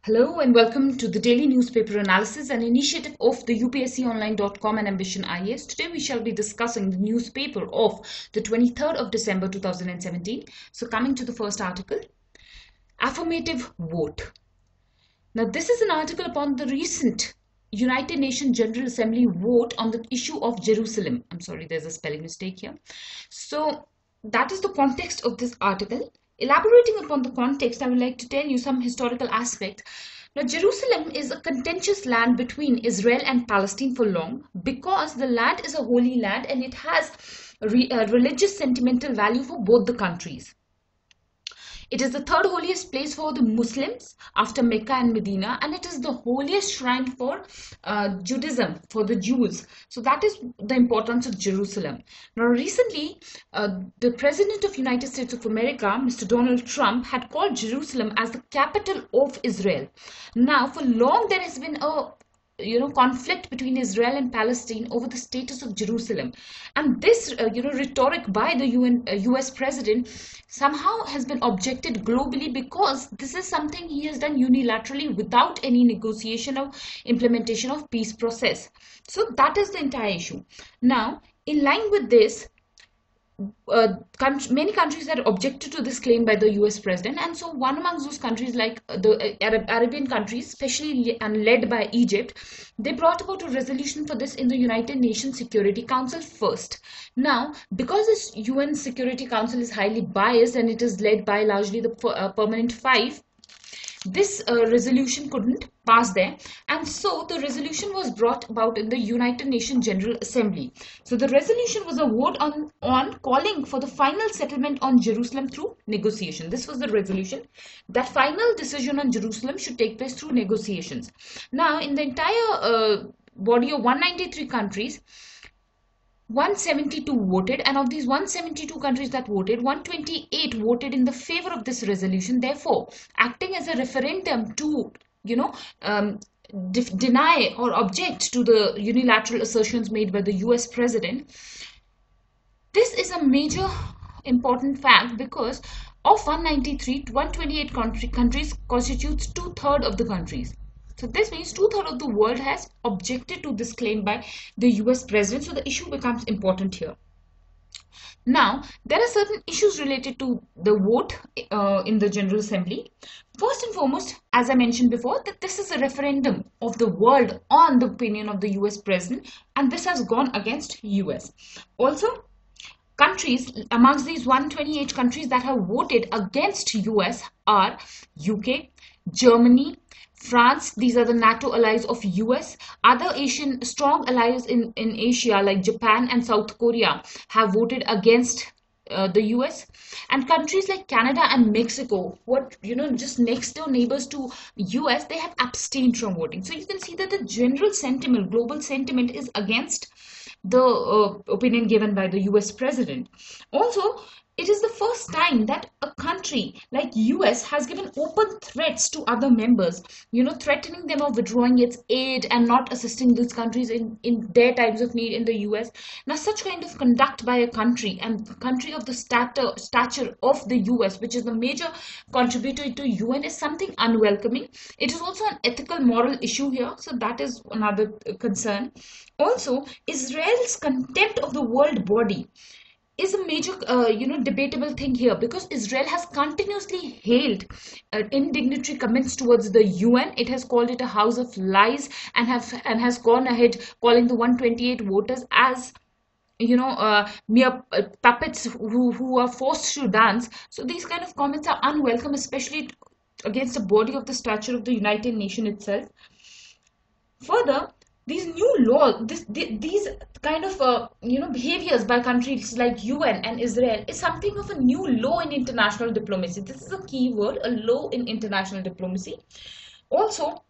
Hello and welcome to the daily newspaper analysis, an initiative of the UPSConline.com and Ambition IAS. Today we shall be discussing the newspaper of the 23rd of December 2017. So coming to the first article, affirmative vote. Now this is an article upon the recent United Nations General Assembly vote on the issue of Jerusalem. I'm sorry, there's a spelling mistake here. So that is the context of this article. Elaborating upon the context, I would like to tell you some historical aspects. Now, Jerusalem is a contentious land between Israel and Palestine for long because the land is a holy land and it has religious sentimental value for both the countries. It is the third holiest place for the Muslims after Mecca and Medina, and it is the holiest shrine for Judaism, for the Jews. So that is the importance of Jerusalem. Now recently, the President of United States of America, Mr. Donald Trump, had called Jerusalem as the capital of Israel. Now for long there has been a conflict between Israel and Palestine over the status of Jerusalem, and this rhetoric by the US president somehow has been objected globally because this is something he has done unilaterally without any negotiation or implementation of peace process. So that is the entire issue. Now in line with this, many countries had objected to this claim by the US president, and so one amongst those countries, like the Arabian countries, especially and led by Egypt, they brought about a resolution for this in the United Nations Security Council first. Now, because this UN Security Council is highly biased and it is led by largely the permanent five, this resolution couldn't pass there, and so the resolution was brought about in the United Nations General Assembly. So the resolution was a vote on calling for the final settlement on Jerusalem through negotiation. This was the resolution, that final decision on Jerusalem should take place through negotiations. Now in the entire body of 193 countries, 172 voted, and of these 172 countries that voted, 128 voted in the favor of this resolution, therefore acting as a referendum to deny or object to the unilateral assertions made by the US president. This is a major important fact because of 193, 128 countries constitutes 2/3 of the countries. So this means 2/3 of the world has objected to this claim by the US president. So the issue becomes important here. Now, there are certain issues related to the vote in the General Assembly. First and foremost, as I mentioned before, that this is a referendum of the world on the opinion of the US president, and this has gone against US. Also, countries amongst these 128 countries that have voted against US are UK, Germany, France. These are the NATO allies of US. Other Asian strong allies in Asia like Japan and South Korea have voted against the US, and countries like Canada and Mexico, just next door neighbors to US, they have abstained from voting. So you can see that the general sentiment, global sentiment, is against the opinion given by the US president. Also, it is the first time that a country like US has given open threats to other members, threatening them of withdrawing its aid and not assisting these countries in their times of need in the US. Now, such kind of conduct by a country, and the country of the stature of the US, which is the major contributor to UN, is something unwelcoming. It is also an ethical moral issue here, so that is another concern. Also, Israel's contempt of the world body is a major debatable thing here, because Israel has continuously hailed indignatory comments towards the UN. It has called it a house of lies and has gone ahead calling the 128 voters as mere puppets who are forced to dance. So these kind of comments are unwelcome, especially against a body of the stature of the United Nations itself. Further, these new laws, these kind of behaviors by countries like UN and Israel is something of a new law in international diplomacy. This is a key word, a law in international diplomacy. Also,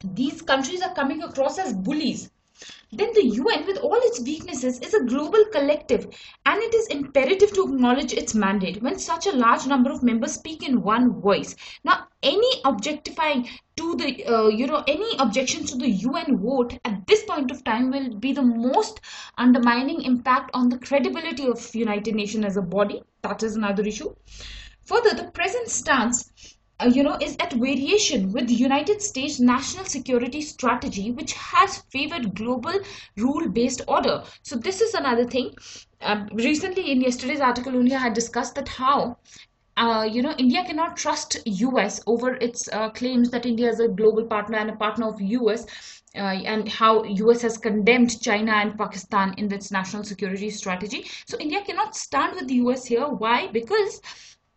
these countries are coming across as bullies. Then the UN, with all its weaknesses, is a global collective, and it is imperative to acknowledge its mandate when such a large number of members speak in one voice. Now, any objectifying to the any objections to the UN vote at this point of time will be the most undermining impact on the credibility of United Nations as a body. That is another issue. Further, the present stance is at variation with the United States national security strategy, which has favored global rule-based order. So this is another thing. Recently, in yesterday's article, only I had discussed that how India cannot trust US over its claims that India is a global partner and a partner of US, and how US has condemned China and Pakistan in its national security strategy. So India cannot stand with the US here. Why? Because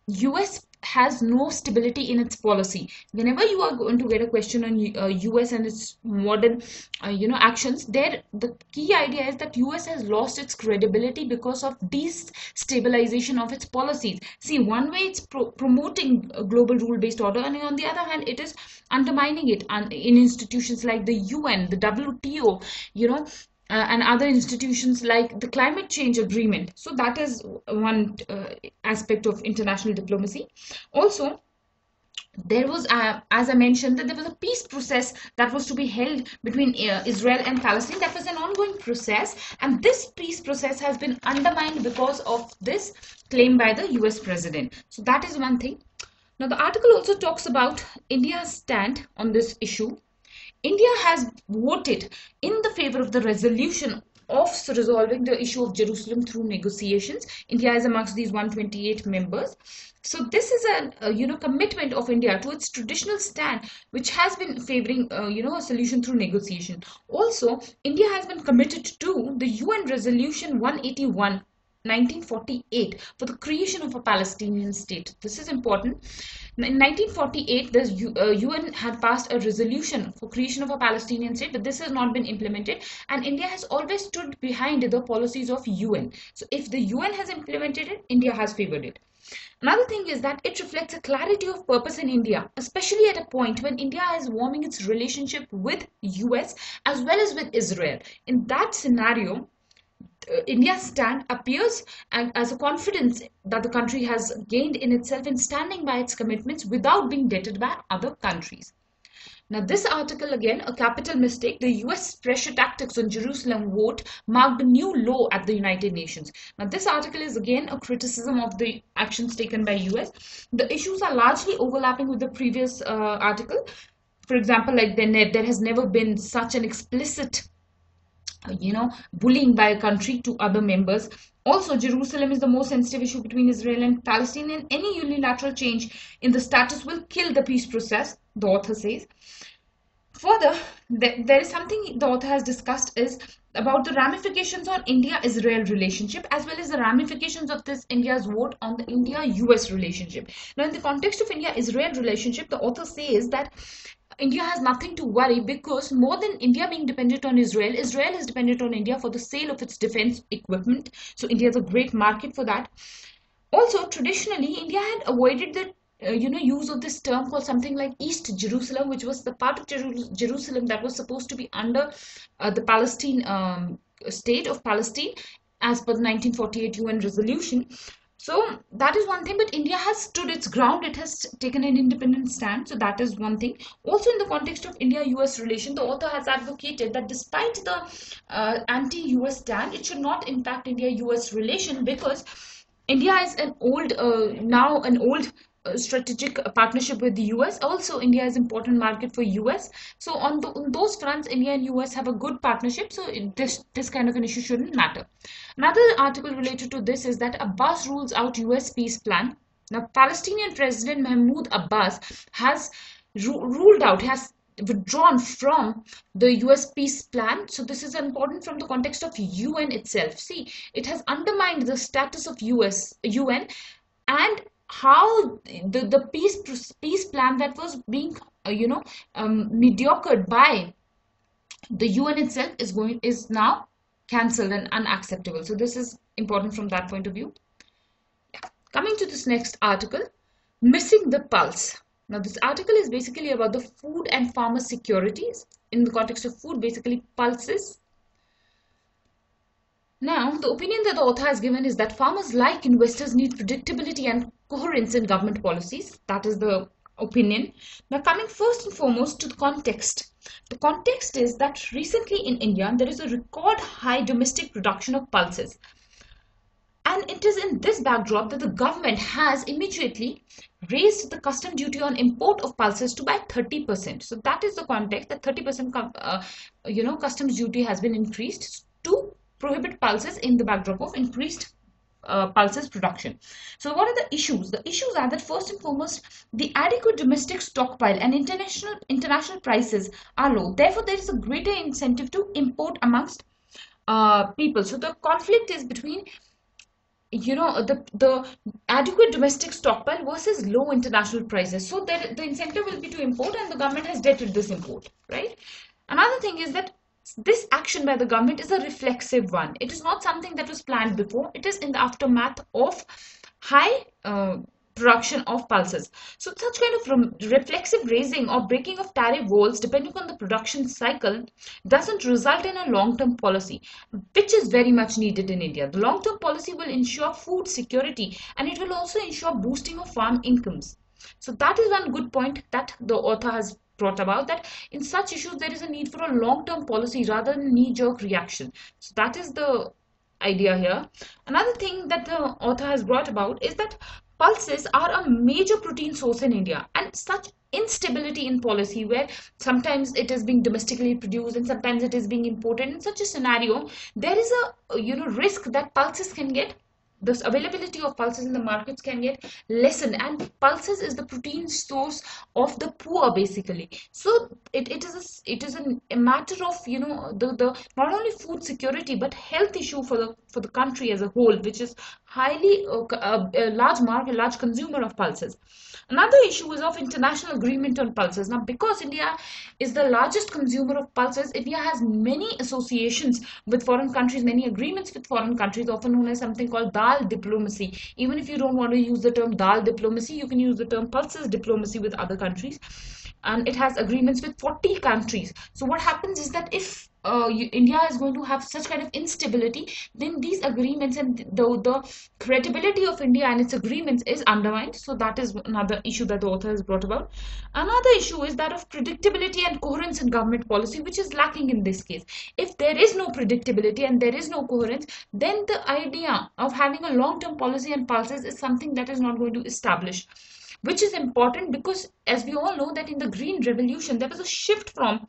US has no stability in its policy. Whenever you are going to get a question on US and its modern actions, there the key idea is that US has lost its credibility because of destabilization of its policies. See, one way it's promoting a global rule based order, and on the other hand it is undermining it in institutions like the UN, the WTO, and other institutions like the climate change agreement. So that is one aspect of international diplomacy. Also, there was, as I mentioned, that there was a peace process that was to be held between Israel and Palestine. That was an ongoing process, and this peace process has been undermined because of this claim by the US president. So that is one thing. Now, the article also talks about India's stand on this issue. India has voted in the favor of the resolution of resolving the issue of Jerusalem through negotiations. India is amongst these 128 members. So this is a commitment of India to its traditional stand, which has been favoring a solution through negotiation. Also, India has been committed to the UN Resolution 181 1948 for the creation of a Palestinian state. This is important. In 1948, the UN had passed a resolution for creation of a Palestinian state, but this has not been implemented, and India has always stood behind the policies of UN. So if the UN has implemented it, India has favored it. Another thing is that it reflects a clarity of purpose in India, especially at a point when India is warming its relationship with US as well as with Israel. In that scenario, India's stand appears as a confidence that the country has gained in itself in standing by its commitments without being deterred by other countries. Now, this article, again, a capital mistake. The US pressure tactics on Jerusalem vote marked a new low at the United Nations. Now, this article is again a criticism of the actions taken by US. The issues are largely overlapping with the previous article. For example, like there has never been such an explicit bullying by a country to other members. Also, Jerusalem is the most sensitive issue between Israel and Palestine, and any unilateral change in the status will kill the peace process, the author says. Further, there is something the author has discussed is about the ramifications on India-Israel relationship, as well as the ramifications of this India's vote on the India-US relationship. Now, in the context of India-Israel relationship, the author says that India has nothing to worry, because more than India being dependent on Israel, Israel is dependent on India for the sale of its defense equipment. So India is a great market for that. Also, traditionally, India had avoided the use of this term called something like East Jerusalem, which was the part of Jerusalem that was supposed to be under the Palestine state of Palestine as per the 1948 UN resolution. So that is one thing, but India has stood its ground. It has taken an independent stand. So that is one thing. Also, in the context of India-US relation, the author has advocated that despite the anti-US stand, it should not impact India-US relation, because India is an old strategic partnership with the US. Also, India is an important market for US. So on those fronts, India and US have a good partnership. So this kind of an issue shouldn't matter. Another article related to this is that Abbas rules out US peace plan. Now, Palestinian President Mahmoud Abbas has ruled out, has withdrawn from the US peace plan. So this is important from the context of UN itself. See, it has undermined the status of UN and how the peace plan that was being mediocred by the UN itself is now cancelled and unacceptable. So this is important from that point of view. Coming to this next article, missing the pulse. Now, this article is basically about the food and farmer securities. In the context of food, basically pulses. Now, the opinion that the author has given is that farmers, like investors, need predictability and coherence in government policies. That is the opinion. Now, coming first and foremost to the context. The context is that recently in India, there is a record high domestic production of pulses. And it is in this backdrop that the government has immediately raised the custom duty on import of pulses to by 30%. So that is the context, that 30% customs duty has been increased to prohibit pulses in the backdrop of increased pulses production. So what are the issues? The issues are that first and foremost, the adequate domestic stockpile and international prices are low. Therefore, there is a greater incentive to import amongst people. So the conflict is between the adequate domestic stockpile versus low international prices. So that the incentive will be to import, and the government has deterred this import, right? Another thing is that this action by the government is a reflexive one. It is not something that was planned before. It is in the aftermath of high production of pulses. So such kind of reflexive raising or breaking of tariff walls depending on the production cycle doesn't result in a long-term policy, which is very much needed in India. The long-term policy will ensure food security, and it will also ensure boosting of farm incomes. So that is one good point that the author has brought about, that in such issues there is a need for a long-term policy rather than knee-jerk reaction. So that is the idea here. Another thing that the author has brought about is that pulses are a major protein source in India, and such instability in policy where sometimes it is being domestically produced and sometimes it is being imported, in such a scenario there is a risk that pulses can get, the availability of pulses in the markets can get lessened, and pulses is the protein source of the poor basically. So it is a matter of the not only food security but health issue for the country as a whole, which is highly a large market, large consumer of pulses. Another issue is of international agreement on pulses. Now, because India is the largest consumer of pulses, India has many associations with foreign countries, many agreements with foreign countries, often known as something called dal diplomacy. Even if you don't want to use the term dal diplomacy, you can use the term pulses diplomacy with other countries. And it has agreements with 40 countries. So what happens is that if India is going to have such kind of instability, then these agreements and the credibility of India and its agreements is undermined. So that is another issue that the author has brought about. Another issue is that of predictability and coherence in government policy, which is lacking in this case. If there is no predictability and there is no coherence, then the idea of having a long-term policy on pulses is something that is not going to establish, which is important because, as we all know, that in the Green Revolution there was a shift from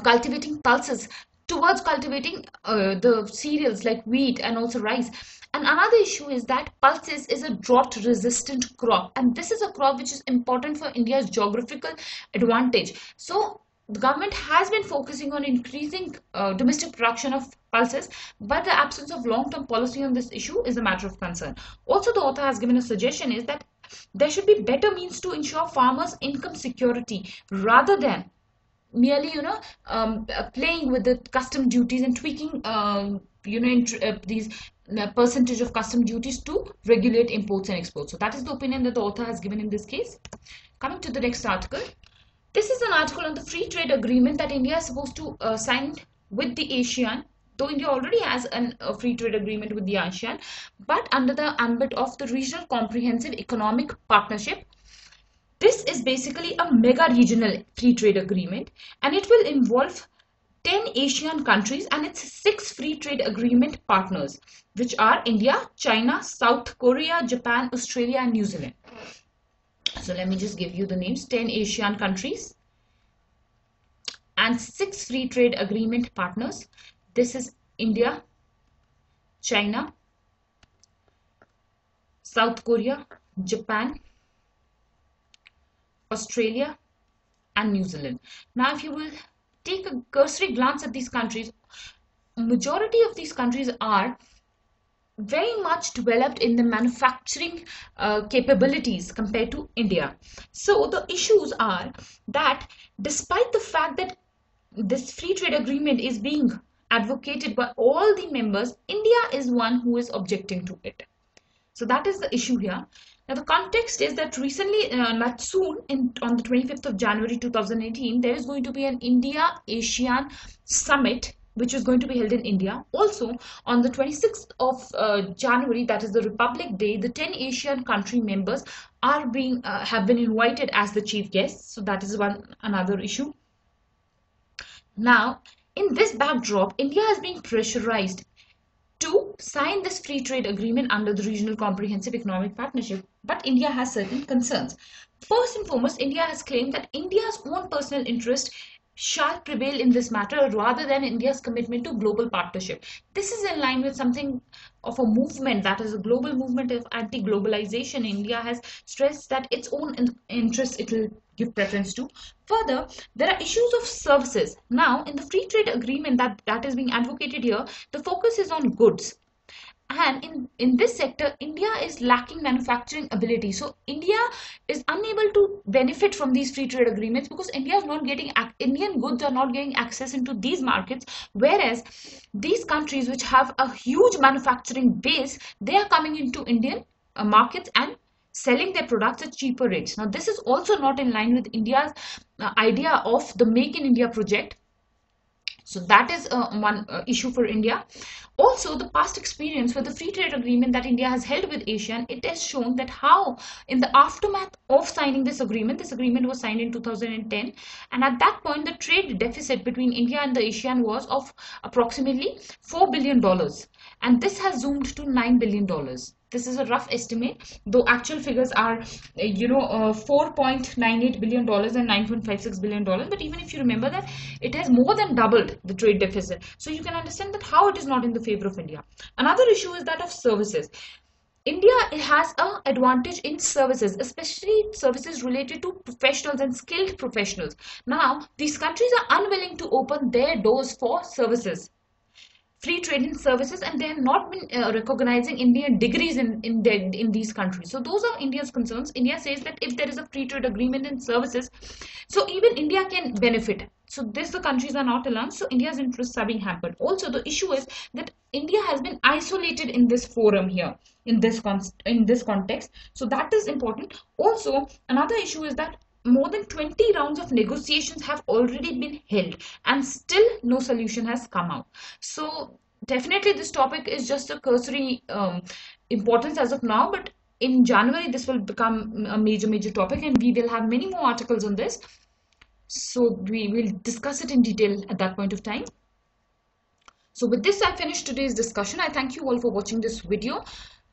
cultivating pulses towards cultivating the cereals like wheat and also rice. And another issue is that pulses is a drought resistant crop, and this is a crop which is important for India's geographical advantage. So the government has been focusing on increasing domestic production of pulses, but the absence of long-term policy on this issue is a matter of concern. Also, the author has given a suggestion is that there should be better means to ensure farmers' income security rather than merely playing with the custom duties and tweaking these percentage of custom duties to regulate imports and exports. So that is the opinion that the author has given in this case. Coming to the next article, this is an article on the free trade agreement that India is supposed to sign with the ASEAN. Though India already has a free trade agreement with the ASEAN, but under the ambit of the Regional Comprehensive Economic Partnership. This is basically a mega regional free trade agreement, and it will involve 10 ASEAN countries and its 6 free trade agreement partners, which are India, China, South Korea, Japan, Australia, and New Zealand. So let me just give you the names: 10 ASEAN countries and 6 free trade agreement partners. This is India, China, South Korea, Japan, Australia, and New Zealand. Now, if you will take a cursory glance at these countries, majority of these countries are very much developed in the manufacturing capabilities compared to India. So the issues are that despite the fact that this free trade agreement is being advocated by all the members, India is one who is objecting to it. So that is the issue here. Now, the context is that recently, not soon, on the 25th of January 2018, there is going to be an India-ASEAN summit, which is going to be held in India. Also, on the 26th of January, that is the Republic Day, the 10 ASEAN country members are have been invited as the chief guests. So that is another issue. Now, in this backdrop, India is being pressurized to sign this free trade agreement under the Regional Comprehensive Economic Partnership, but India has certain concerns. First and foremost, India has claimed that India's own personal interest shall prevail in this matter rather than India's commitment to global partnership. This is in line with something of a movement, that is a global movement of anti-globalization. India has stressed that its own interests it will give preference to. Further, there are issues of services. Now, in the free trade agreement that is being advocated here, the focus is on goods. And in this sector, India is lacking manufacturing ability. So India is unable to benefit from these free trade agreements because Indian goods are not getting access into these markets, whereas these countries which have a huge manufacturing base, they are coming into Indian markets and selling their products at cheaper rates. Now this is also not in line with India's idea of the Make in India project. So that is one issue for India. Also, the past experience for the free trade agreement that India has held with ASEAN, it has shown that how in the aftermath of signing this agreement was signed in 2010, and at that point the trade deficit between India and the ASEAN was of approximately $4 billion, and this has zoomed to $9 billion. This is a rough estimate, though actual figures are, $4.98 billion and $9.56 billion. But even if you remember that, it has more than doubled the trade deficit. So you can understand that how it is not in the favor of India. Another issue is that of services. India has an advantage in services, especially services related to professionals and skilled professionals. Now, these countries are unwilling to open their doors for services, free trade in services, and they have not been recognizing Indian degrees in these countries. So those are India's concerns. India says that if there is a free trade agreement in services, so even India can benefit. So the countries are not aligned, so India's interests are being hampered. Also, the issue is that India has been isolated in this forum here, in this context. So that is important. Also, another issue is that more than 20 rounds of negotiations have already been held and still no solution has come out. So definitely this topic is just a cursory importance as of now, but in January this will become a major topic, and we will have many more articles on this. So we will discuss it in detail at that point of time. So with this, I finished today's discussion. I thank you all for watching this video.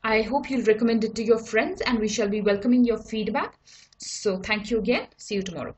I hope you'll recommend it to your friends, and we shall be welcoming your feedback. So thank you again. See you tomorrow.